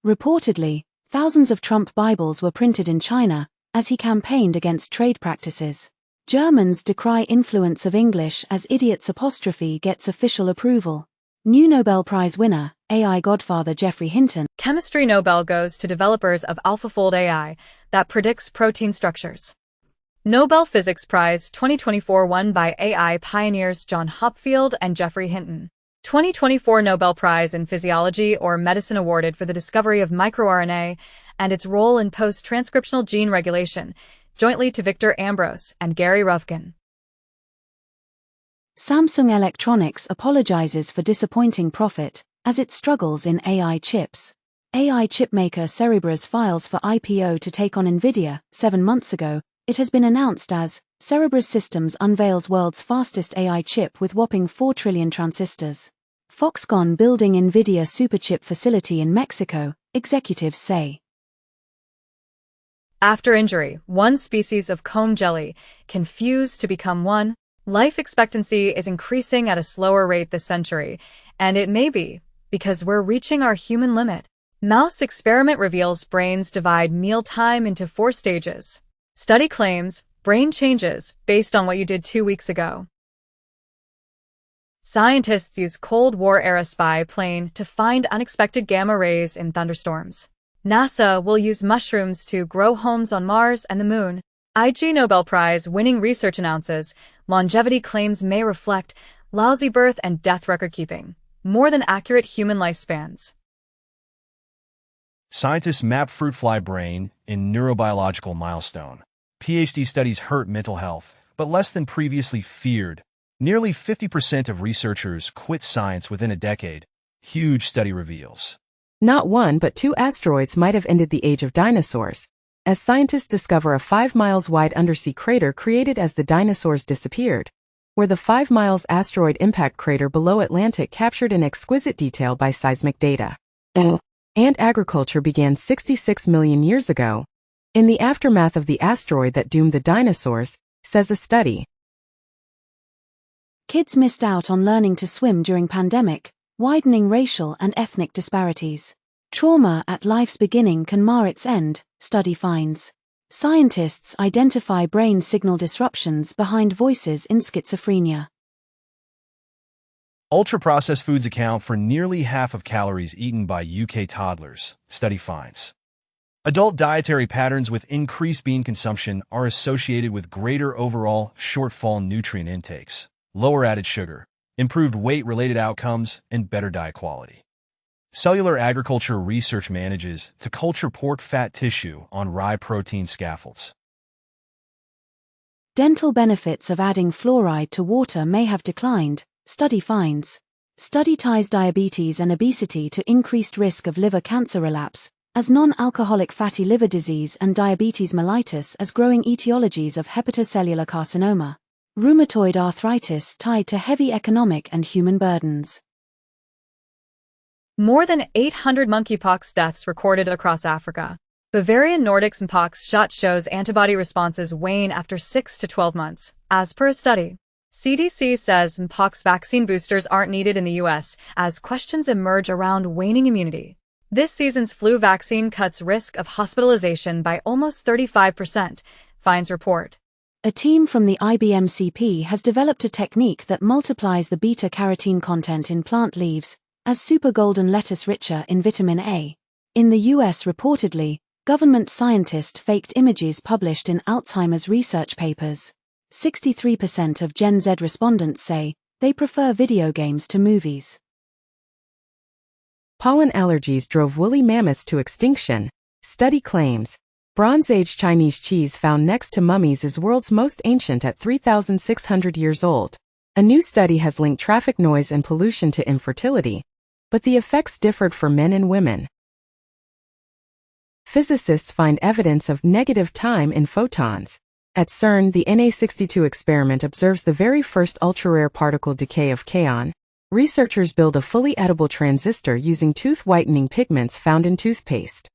Reportedly, thousands of Trump Bibles were printed in China as he campaigned against trade practices. Germans decry influence of English as idiots' apostrophe gets official approval. New Nobel Prize winner, AI godfather Geoffrey Hinton. Chemistry Nobel goes to developers of AlphaFold AI that predicts protein structures. Nobel Physics Prize 2024 won by AI pioneers John Hopfield and Geoffrey Hinton. 2024 Nobel Prize in Physiology or Medicine awarded for the discovery of microRNA and its role in post-transcriptional gene regulation, jointly to Victor Ambros and Gary Ruvkun. Samsung Electronics apologizes for disappointing profit as it struggles in AI chips. AI chipmaker Cerebras files for IPO to take on Nvidia. 7 months ago, it has been announced as Cerebras Systems unveils world's fastest AI chip with whopping 4 trillion transistors. Foxconn building Nvidia superchip facility in Mexico, executives say. After injury, one species of comb jelly can fuse to become one. Life expectancy is increasing at a slower rate this century, and it may be because we're reaching our human limit. Mouse experiment reveals brains divide mealtime into 4 stages. Study claims brain changes based on what you did 2 weeks ago. Scientists use Cold War-era spy plane to find unexpected gamma rays in thunderstorms. NASA will use mushrooms to grow homes on Mars and the Moon. IG Nobel Prize winning research announces longevity claims may reflect lousy birth and death record keeping, more than accurate human lifespans. Scientists map fruit fly brain in neurobiological milestone. PhD studies hurt mental health, but less than previously feared. Nearly 50% of researchers quit science within a decade. Huge study reveals. Not 1 but 2 asteroids might have ended the age of dinosaurs, as scientists discover a 5 miles wide undersea crater created as the dinosaurs disappeared, where the 5 miles asteroid impact crater below Atlantic captured in exquisite detail by seismic data. And agriculture began 66 million years ago, in the aftermath of the asteroid that doomed the dinosaurs, says a study. Kids missed out on learning to swim during pandemic, widening racial and ethnic disparities. Trauma at life's beginning can mar its end, study finds. Scientists identify brain signal disruptions behind voices in schizophrenia. Ultra-processed foods account for nearly half of calories eaten by UK toddlers, study finds. Adult dietary patterns with increased bean consumption are associated with greater overall shortfall nutrient intakes, lower added sugar, improved weight-related outcomes, and better diet quality. Cellular agriculture research manages to culture pork fat tissue on rye protein scaffolds. Dental benefits of adding fluoride to water may have declined, study finds. Study ties diabetes and obesity to increased risk of liver cancer relapse, as non-alcoholic fatty liver disease and diabetes mellitus as growing etiologies of hepatocellular carcinoma. Rheumatoid arthritis tied to heavy economic and human burdens. More than 800 monkeypox deaths recorded across Africa. Bavarian Nordics mpox shot shows antibody responses wane after 6 to 12 months, as per a study. CDC says mpox vaccine boosters aren't needed in the U.S. as questions emerge around waning immunity. This season's flu vaccine cuts risk of hospitalization by almost 35%, finds report. A team from the IBM CP has developed a technique that multiplies the beta-carotene content in plant leaves, as super golden lettuce richer in vitamin A. In the US reportedly, government scientists faked images published in Alzheimer's research papers. 63% of Gen Z respondents say they prefer video games to movies. Pollen allergies drove woolly mammoths to extinction, study claims. Bronze Age Chinese cheese found next to mummies is world's most ancient at 3,600 years old. A new study has linked traffic noise and pollution to infertility, but the effects differed for men and women. Physicists find evidence of negative time in photons. At CERN, the Na62 experiment observes the very first ultra-rare particle decay of kaon. Researchers build a fully edible transistor using tooth-whitening pigments found in toothpaste.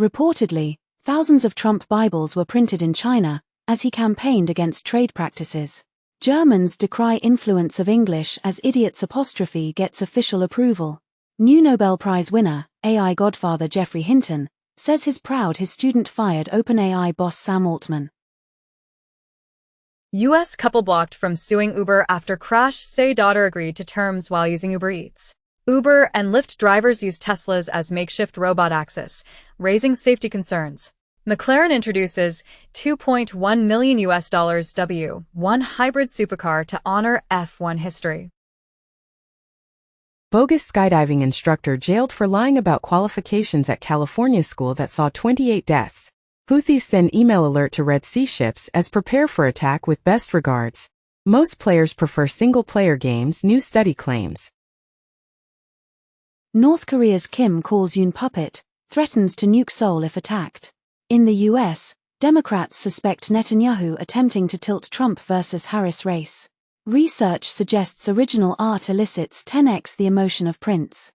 Reportedly, thousands of Trump Bibles were printed in China as he campaigned against trade practices. Germans decry influence of English as idiots' apostrophe gets official approval. New Nobel Prize winner, AI godfather Geoffrey Hinton, says he's proud his student fired OpenAI boss Sam Altman. U.S. couple blocked from suing Uber after crash say daughter agreed to terms while using Uber Eats. Uber and Lyft drivers use Teslas as makeshift robot access, raising safety concerns. McLaren introduces $2.1 million W1 hybrid supercar to honor F1 history. Bogus skydiving instructor jailed for lying about qualifications at California school that saw 28 deaths. Houthis send email alert to Red Sea ships as prepare for attack with best regards. Most players prefer single-player games, new study claims. North Korea's Kim calls Yoon puppet, threatens to nuke Seoul if attacked. In the U.S., Democrats suspect Netanyahu attempting to tilt Trump versus Harris race. Research suggests original art elicits 10x the emotion of prints.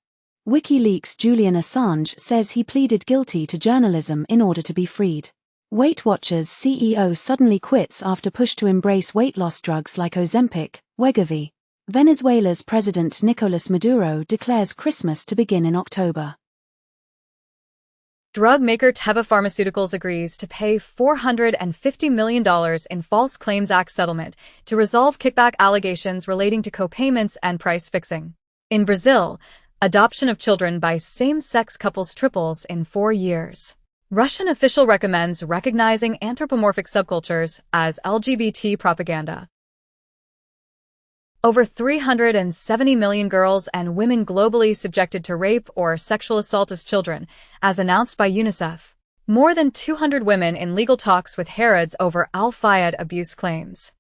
WikiLeaks' Julian Assange says he pleaded guilty to journalism in order to be freed. Weight Watchers CEO suddenly quits after push to embrace weight loss drugs like Ozempic, Wegovy. Venezuela's President Nicolás Maduro declares Christmas to begin in October. Drug maker Teva Pharmaceuticals agrees to pay $450 million in False Claims Act settlement to resolve kickback allegations relating to co-payments and price fixing. In Brazil, adoption of children by same-sex couples triples in 4 years. Russian official recommends recognizing anthropomorphic subcultures as LGBT propaganda. Over 370 million girls and women globally subjected to rape or sexual assault as children, as announced by UNICEF. More than 200 women in legal talks with Harrods over Al-Fayed abuse claims.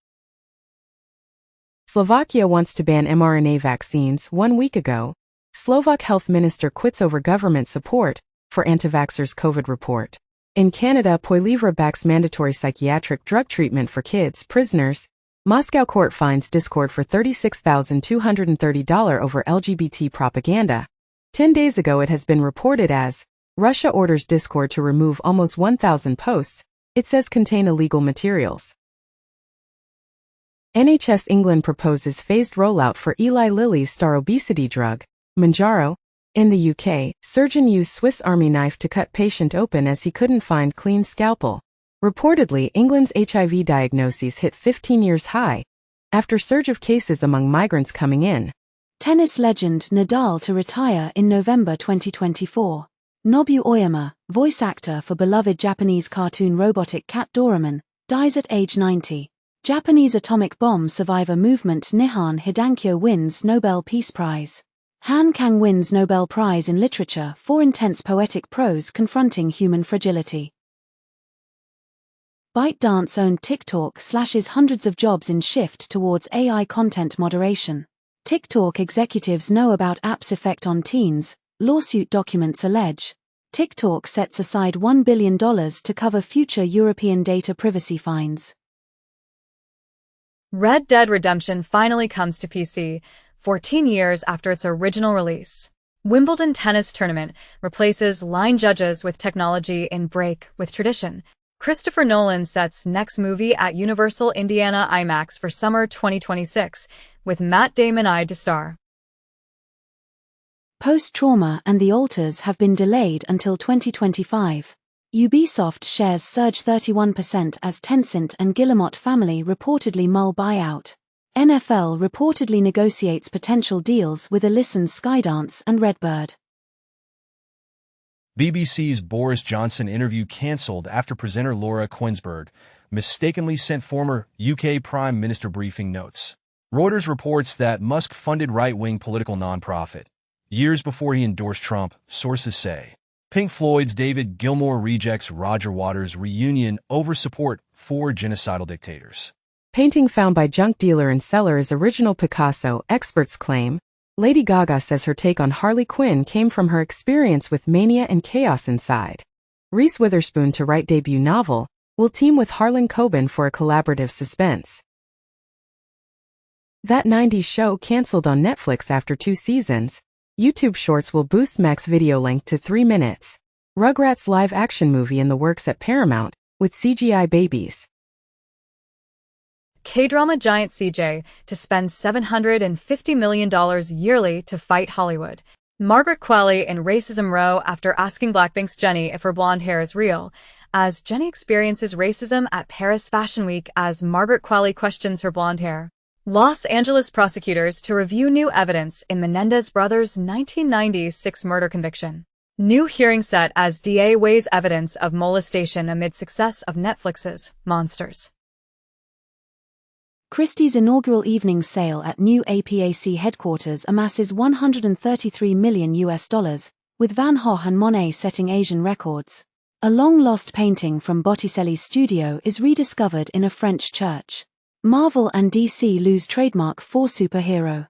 Slovakia wants to ban mRNA vaccines. 1 week ago, Slovak health minister quits over government support for anti-vaxxers' COVID report. In Canada, Poilivre backs mandatory psychiatric drug treatment for kids, prisoners. Moscow court finds Discord for $36,230 over LGBT propaganda. 10 days ago it has been reported as Russia orders Discord to remove almost 1,000 posts it says contain illegal materials. NHS England proposes phased rollout for Eli Lilly's star obesity drug, Mounjaro. In the UK, surgeon used Swiss Army knife to cut patient open as he couldn't find clean scalpel. Reportedly, England's HIV diagnoses hit 15 years high after surge of cases among migrants coming in. Tennis legend Nadal to retire in November 2024. Nobu Oyama, voice actor for beloved Japanese cartoon robotic cat Doraemon, dies at age 90. Japanese atomic bomb survivor movement Nihon Hidankyo wins Nobel Peace Prize. Han Kang wins Nobel Prize in Literature for intense poetic prose confronting human fragility. ByteDance-owned TikTok slashes hundreds of jobs in shift towards AI content moderation. TikTok executives know about app's effect on teens, lawsuit documents allege. TikTok sets aside $1 billion to cover future European data privacy fines. Red Dead Redemption finally comes to PC, 14 years after its original release. Wimbledon tennis tournament replaces line judges with technology in break with tradition. Christopher Nolan sets next movie at Universal Indiana IMAX for summer 2026, with Matt Damon eyed to star. Post-Trauma and The Alters have been delayed until 2025. Ubisoft shares surge 31% as Tencent and Guillemot family reportedly mull buyout. NFL reportedly negotiates potential deals with Alisson's Skydance and Redbird. BBC's Boris Johnson interview cancelled after presenter Laura Quinsberg mistakenly sent former UK Prime Minister briefing notes. Reuters reports that Musk funded right-wing political nonprofit years before he endorsed Trump, sources say. Pink Floyd's David Gilmour rejects Roger Waters' reunion over support for genocidal dictators. Painting found by junk dealer and seller is original Picasso, experts claim. Lady Gaga says her take on Harley Quinn came from her experience with mania and chaos inside. Reese Witherspoon to write debut novel, will team with Harlan Coben for a collaborative suspense. That 90s show cancelled on Netflix after 2 seasons. YouTube Shorts will boost max video length to 3 minutes. Rugrats live-action movie in the works at Paramount, with CGI babies. K-drama giant CJ to spend $750 million yearly to fight Hollywood. Margaret Qualley in Racism Row after asking Blackpink's Jennie if her blonde hair is real, as Jennie experiences racism at Paris Fashion Week as Margaret Qualley questions her blonde hair. Los Angeles prosecutors to review new evidence in Menendez brothers' 1996 murder conviction. New hearing set as DA weighs evidence of molestation amid success of Netflix's Monsters. Christie's inaugural evening sale at new APAC headquarters amasses $133 million, with Van Gogh and Monet setting Asian records. A long-lost painting from Botticelli's studio is rediscovered in a French church. Marvel and DC lose trademark for superhero.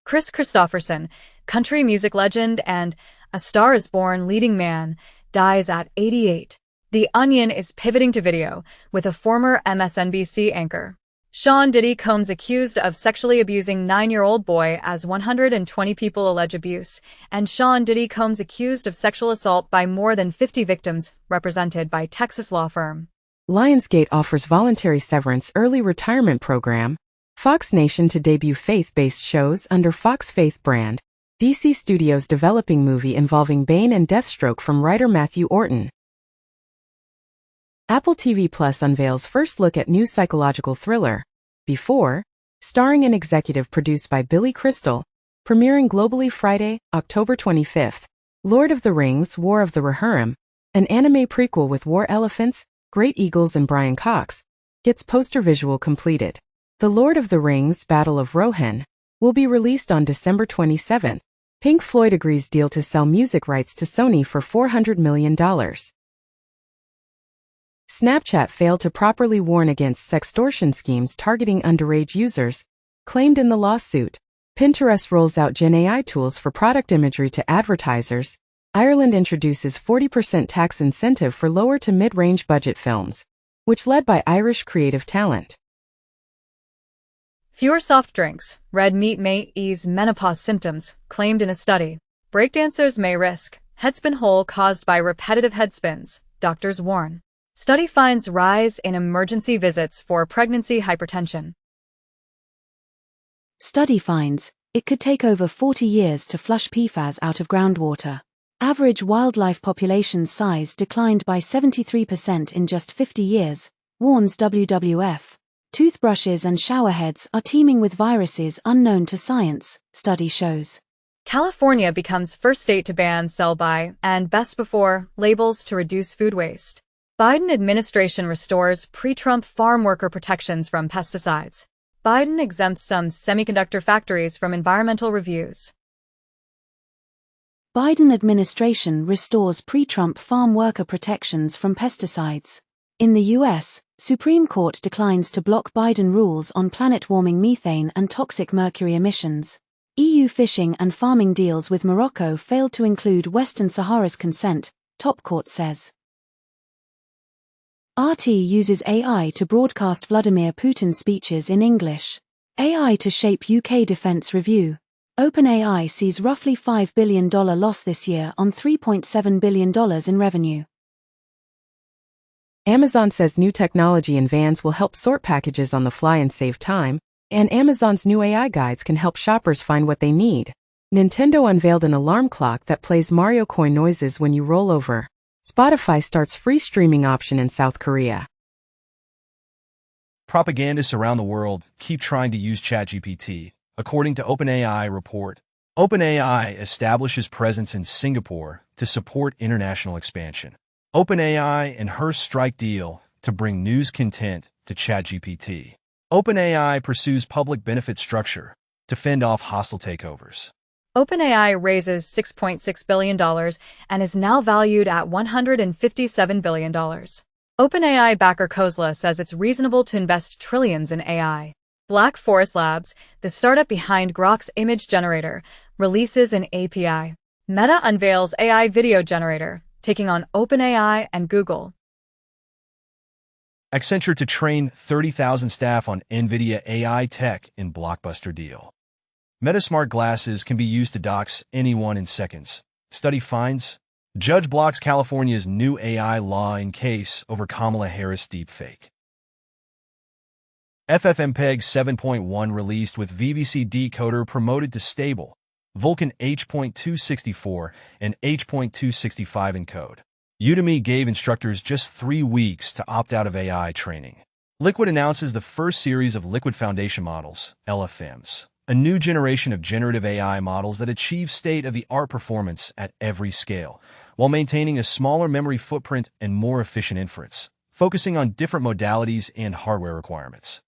Chris Christopherson, country music legend and A Star is Born leading man, dies at 88. The Onion is pivoting to video, with a former MSNBC anchor. Sean Diddy Combs accused of sexually abusing 9-year-old boy as 120 people allege abuse, and Sean Diddy Combs accused of sexual assault by more than 50 victims, represented by Texas law firm. Lionsgate offers voluntary severance early retirement program. Fox Nation to debut faith-based shows under Fox Faith brand. DC Studios developing movie involving Bane and Deathstroke from writer Matthew Orton. Apple TV Plus unveils first look at new psychological thriller, Before, starring and executive produced by Billy Crystal, premiering globally Friday, October 25th. Lord of the Rings, War of the Rohirrim, an anime prequel with war elephants, great eagles and Brian Cox, gets poster visual completed. The Lord of the Rings, Battle of Rohan, will be released on December 27th. Pink Floyd agrees deal to sell music rights to Sony for $400 million. Snapchat failed to properly warn against sextortion schemes targeting underage users, claimed in the lawsuit. Pinterest rolls out Gen AI tools for product imagery to advertisers. Ireland introduces 40% tax incentive for lower to mid-range budget films, which led by Irish creative talent. Fewer soft drinks, red meat may ease menopause symptoms, claimed in a study. Breakdancers may risk headspin hole caused by repetitive headspins, doctors warn. Study finds rise in emergency visits for pregnancy hypertension. Study finds it could take over 40 years to flush PFAS out of groundwater. Average wildlife population size declined by 73% in just 50 years, warns WWF. Toothbrushes and showerheads are teeming with viruses unknown to science, study shows. California becomes first state to ban sell-by and best before labels to reduce food waste. Biden administration restores pre-Trump farm worker protections from pesticides. Biden exempts some semiconductor factories from environmental reviews. Biden administration restores pre-Trump farm worker protections from pesticides. In the U.S., Supreme Court declines to block Biden rules on planet-warming methane and toxic mercury emissions. EU fishing and farming deals with Morocco failed to include Western Sahara's consent, top court says. RT uses AI to broadcast Vladimir Putin's speeches in English. AI to shape UK defense review. OpenAI sees roughly $5 billion loss this year on $3.7 billion in revenue. Amazon says new technology in vans will help sort packages on the fly and save time, and Amazon's new AI guides can help shoppers find what they need. Nintendo unveiled an alarm clock that plays Mario coin noises when you roll over. Spotify starts free streaming option in South Korea. Propagandists around the world keep trying to use ChatGPT, according to OpenAI report. OpenAI establishes presence in Singapore to support international expansion. OpenAI and Hearst strike deal to bring news content to ChatGPT. OpenAI pursues public benefit structure to fend off hostile takeovers. OpenAI raises $6.6 billion and is now valued at $157 billion. OpenAI backer Khosla says it's reasonable to invest trillions in AI. Black Forest Labs, the startup behind Grok's image generator, releases an API. Meta unveils AI video generator, taking on OpenAI and Google. Accenture to train 30,000 staff on NVIDIA AI tech in blockbuster deal. MetaSmart glasses can be used to dox anyone in seconds. Study finds judge blocks California's new AI law in case over Kamala Harris deepfake. FFmpeg 7.1 released with VVC decoder promoted to stable. Vulkan H.264 and H.265 encode. Udemy gave instructors just 3 weeks to opt out of AI training. Liquid announces the first series of Liquid Foundation models, LFMs, a new generation of generative AI models that achieve state-of-the-art performance at every scale, while maintaining a smaller memory footprint and more efficient inference, focusing on different modalities and hardware requirements.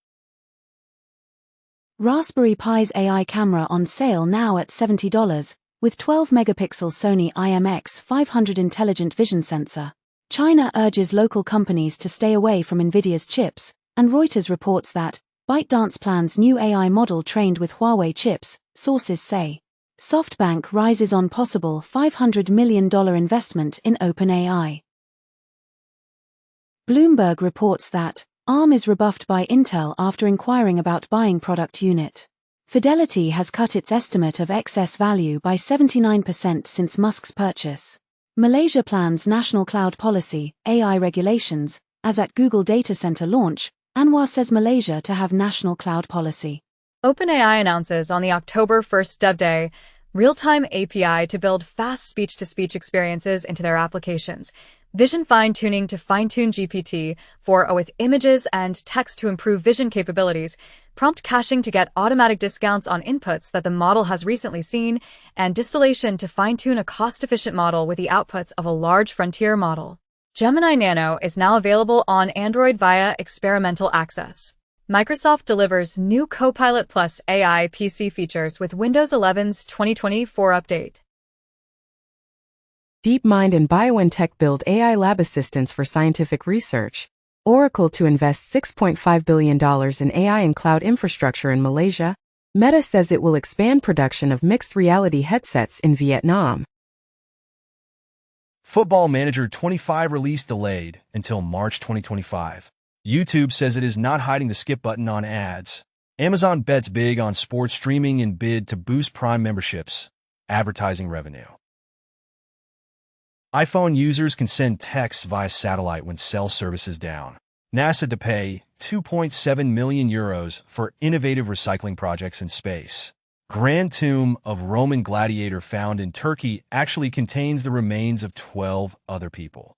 Raspberry Pi's AI camera on sale now at $70, with 12-megapixel Sony IMX500 intelligent vision sensor. China urges local companies to stay away from NVIDIA's chips, and Reuters reports that ByteDance plans new AI model trained with Huawei chips, sources say. SoftBank rises on possible $500 million investment in OpenAI. Bloomberg reports that ARM is rebuffed by Intel after inquiring about buying product unit. Fidelity has cut its estimate of excess value by 79% since Musk's purchase. Malaysia plans national cloud policy, AI regulations, as at Google data center launch, Anwar says Malaysia to have national cloud policy. OpenAI announces on the October 1st Dev Day, real-time API to build fast speech-to-speech experiences into their applications. Vision fine-tuning to fine-tune GPT-4o with images and text to improve vision capabilities, prompt caching to get automatic discounts on inputs that the model has recently seen, and distillation to fine-tune a cost-efficient model with the outputs of a large frontier model. Gemini Nano is now available on Android via experimental access. Microsoft delivers new Copilot Plus AI PC features with Windows 11's 2024 update. DeepMind and BioNTech build AI lab assistants for scientific research. Oracle to invest $6.5 billion in AI and cloud infrastructure in Malaysia. Meta says it will expand production of mixed reality headsets in Vietnam. Football Manager 25 release delayed until March 2025. YouTube says it is not hiding the skip button on ads. Amazon bets big on sports streaming in bid to boost Prime memberships. Advertising revenue. iPhone users can send texts via satellite when cell service is down. NASA to pay €2.7 million for innovative recycling projects in space. Grand tomb of Roman gladiator found in Turkey actually contains the remains of 12 other people.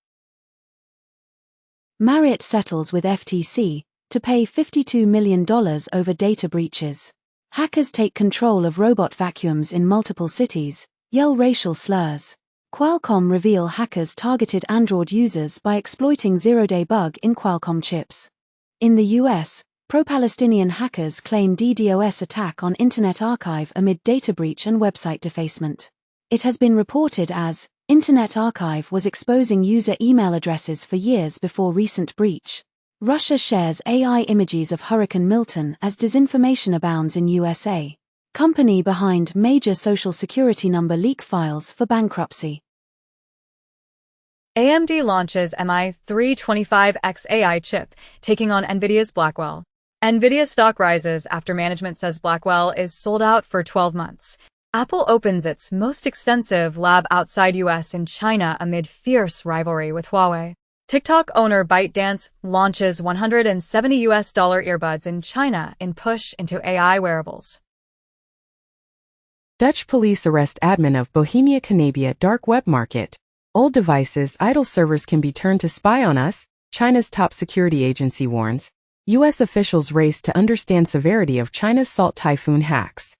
Marriott settles with FTC to pay $52 million over data breaches. Hackers take control of robot vacuums in multiple cities, yell racial slurs. Qualcomm reveal hackers targeted Android users by exploiting zero-day bug in Qualcomm chips. In the US, pro-Palestinian hackers claim DDoS attack on Internet Archive amid data breach and website defacement. It has been reported as Internet Archive was exposing user email addresses for years before recent breach. Russia shares AI images of Hurricane Milton as disinformation abounds in USA. Company behind major social security number leak files for bankruptcy. AMD launches MI325X AI chip, taking on NVIDIA's Blackwell. NVIDIA stock rises after management says Blackwell is sold out for 12 months. Apple opens its most extensive lab outside US in China amid fierce rivalry with Huawei. TikTok owner ByteDance launches $170 earbuds in China in push into AI wearables. Dutch police arrest admin of Bohemia Cannabia dark web market. Old devices, idle servers can be turned to spy on us, China's top security agency warns. U.S. officials race to understand severity of China's salt typhoon hacks.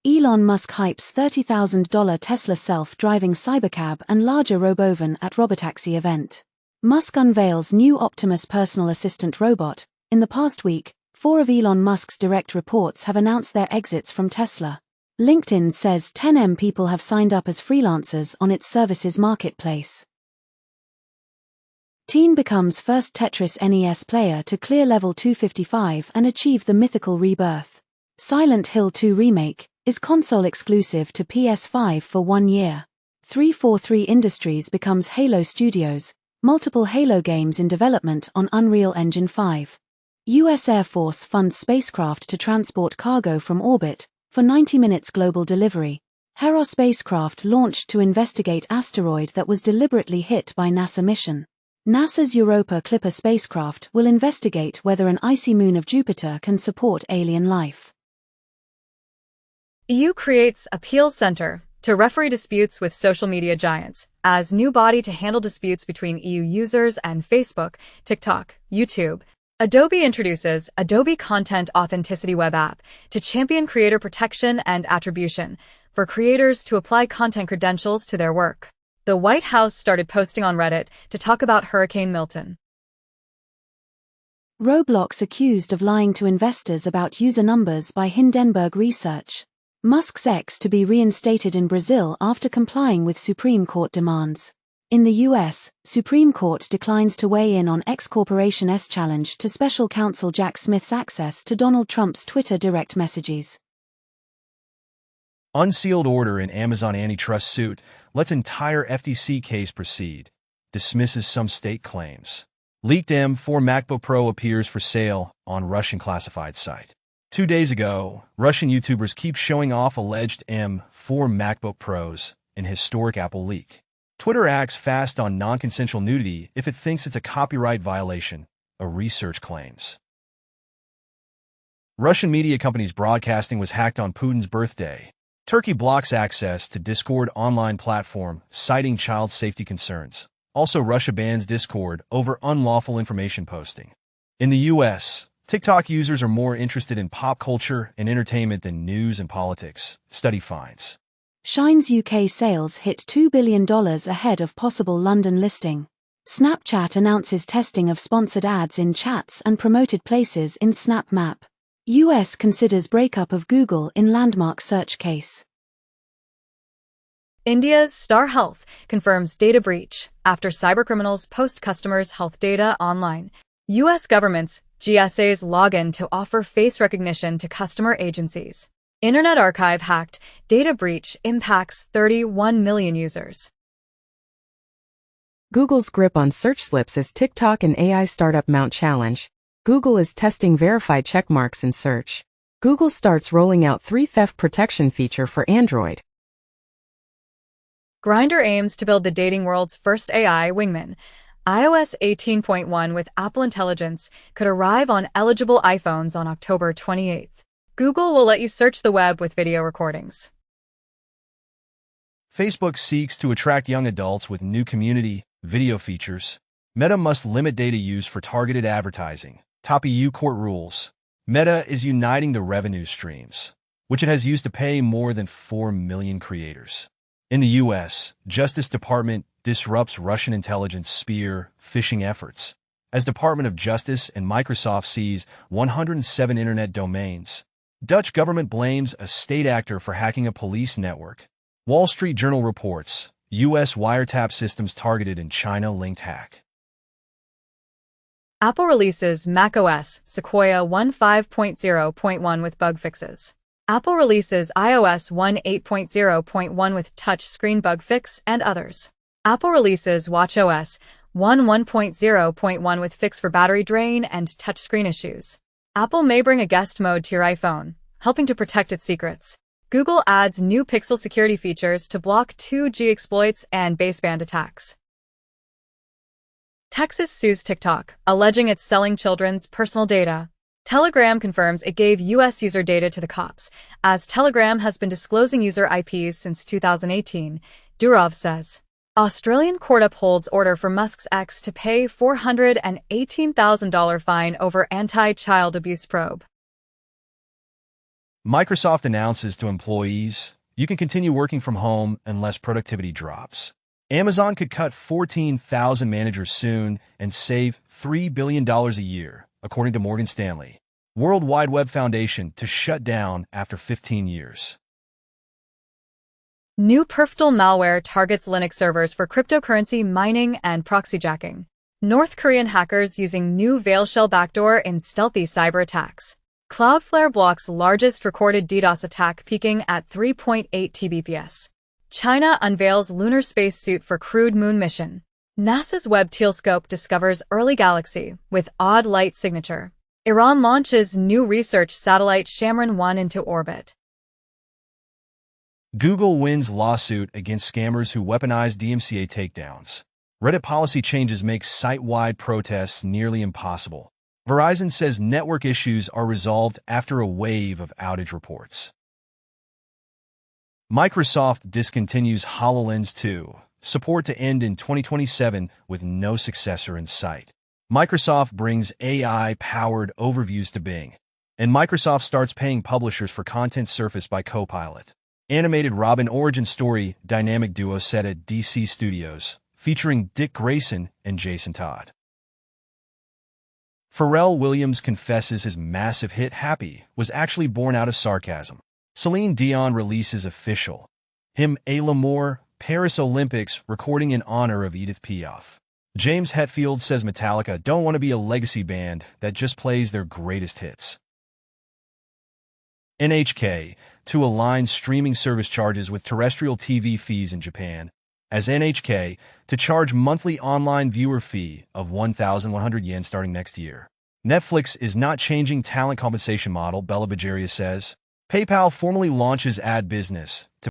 Elon Musk hypes $30,000 Tesla self-driving cybercab and larger robovan at robotaxi event. Musk unveils new Optimus personal assistant robot. In the past week, 4 of Elon Musk's direct reports have announced their exits from Tesla. LinkedIn says 10M people have signed up as freelancers on its services marketplace. Teen becomes first Tetris NES player to clear level 255 and achieve the mythical rebirth. Silent Hill 2 Remake is console exclusive to PS5 for 1 year. 343 Industries becomes Halo Studios, multiple Halo games in development on Unreal Engine 5. U.S. Air Force funds spacecraft to transport cargo from orbit for 90 minutes global delivery. Hera spacecraft launched to investigate asteroid that was deliberately hit by NASA mission. NASA's Europa Clipper spacecraft will investigate whether an icy moon of Jupiter can support alien life. EU creates Appeals Centre to referee disputes with social media giants as new body to handle disputes between EU users and Facebook, TikTok, YouTube. Adobe introduces Adobe Content Authenticity web app to champion creator protection and attribution for creators to apply content credentials to their work. The White House started posting on Reddit to talk about Hurricane Milton. Roblox accused of lying to investors about user numbers by Hindenburg Research. Musk's X to be reinstated in Brazil after complying with Supreme Court demands. In the U.S., Supreme Court declines to weigh in on X Corporation's challenge to special counsel Jack Smith's access to Donald Trump's Twitter direct messages. Unsealed order in Amazon antitrust suit lets entire FTC case proceed. Dismisses some state claims. Leaked M4 MacBook Pro appears for sale on Russian classified site. 2 days ago, Russian YouTubers keep showing off alleged M4 MacBook Pros in historic Apple leak. Twitter acts fast on non-consensual nudity if it thinks it's a copyright violation, a research claims. Russian media companies' broadcasting was hacked on Putin's birthday. Turkey blocks access to Discord online platform, citing child safety concerns. Also, Russia bans Discord over unlawful information posting. In the U.S., TikTok users are more interested in pop culture and entertainment than news and politics, study finds. Shine's UK sales hit $2 billion ahead of possible London listing. Snapchat announces testing of sponsored ads in chats and promoted places in Snap Map. US considers breakup of Google in landmark search case. India's Star Health confirms data breach after cybercriminals post customers' health data online. U.S. government's GSA's login to offer face recognition to customer agencies. Internet Archive hacked. Data breach impacts 31 million users. Google's grip on search slips as TikTok and AI startup mount challenge. Google is testing verified checkmarks in search. Google starts rolling out 3 theft protection feature for Android. Grindr aims to build the dating world's first AI wingman. iOS 18.1 with Apple Intelligence could arrive on eligible iPhones on October 28th. Google will let you search the web with video recordings. Facebook seeks to attract young adults with new community video features. Meta must limit data use for targeted advertising. Top EU court rules. Meta is uniting the revenue streams, which it has used to pay more than 4 million creators. In the U.S., Justice Department disrupts Russian intelligence spear phishing efforts, as Department of Justice and Microsoft seize 107 internet domains. Dutch government blames a state actor for hacking a police network. Wall Street Journal reports, U.S. wiretap systems targeted in China-linked hack. Apple releases macOS Sequoia 1.5.0.1 with bug fixes. Apple releases iOS 1.8.0.1 with touch screen bug fix and others. Apple releases watchOS 1.0.1 with fix for battery drain and touchscreen issues. Apple may bring a guest mode to your iPhone, helping to protect its secrets. Google adds new Pixel security features to block 2G exploits and baseband attacks. Texas sues TikTok, alleging it's selling children's personal data. Telegram confirms it gave U.S. user data to the cops, as Telegram has been disclosing user IPs since 2018, Durov says. Australian court upholds order for Musk's X to pay $418,000 fine over anti-child abuse probe. Microsoft announces to employees, you can continue working from home unless productivity drops. Amazon could cut 14,000 managers soon and save $3 billion a year, according to Morgan Stanley. World Wide Web Foundation to shut down after 15 years. New Perftal malware targets Linux servers for cryptocurrency mining and proxy jacking. North Korean hackers using new Veil shell backdoor in stealthy cyber attacks. Cloudflare blocks largest recorded DDoS attack peaking at 3.8 Tbps. China unveils lunar spacesuit for crewed moon mission. NASA's Webb telescope discovers early galaxy with odd light signature. Iran launches new research satellite Shamran-1 into orbit. Google wins lawsuit against scammers who weaponize DMCA takedowns. Reddit policy changes make site-wide protests nearly impossible. Verizon says network issues are resolved after a wave of outage reports. Microsoft discontinues HoloLens 2, support to end in 2027 with no successor in sight. Microsoft brings AI-powered overviews to Bing, and Microsoft starts paying publishers for content surfaced by Copilot. Animated Robin origin story dynamic duo set at DC Studios, featuring Dick Grayson and Jason Todd. Pharrell Williams confesses his massive hit Happy was actually born out of sarcasm. Celine Dion releases official hymn A L'Amour, Paris Olympics recording in honor of Edith Piaf. James Hetfield says Metallica don't want to be a legacy band that just plays their greatest hits. NHK to align streaming service charges with terrestrial TV fees in Japan, as NHK to charge monthly online viewer fee of 1,100 yen starting next year. Netflix is not changing talent compensation model, Bella Bajaria says. PayPal formally launches ad business,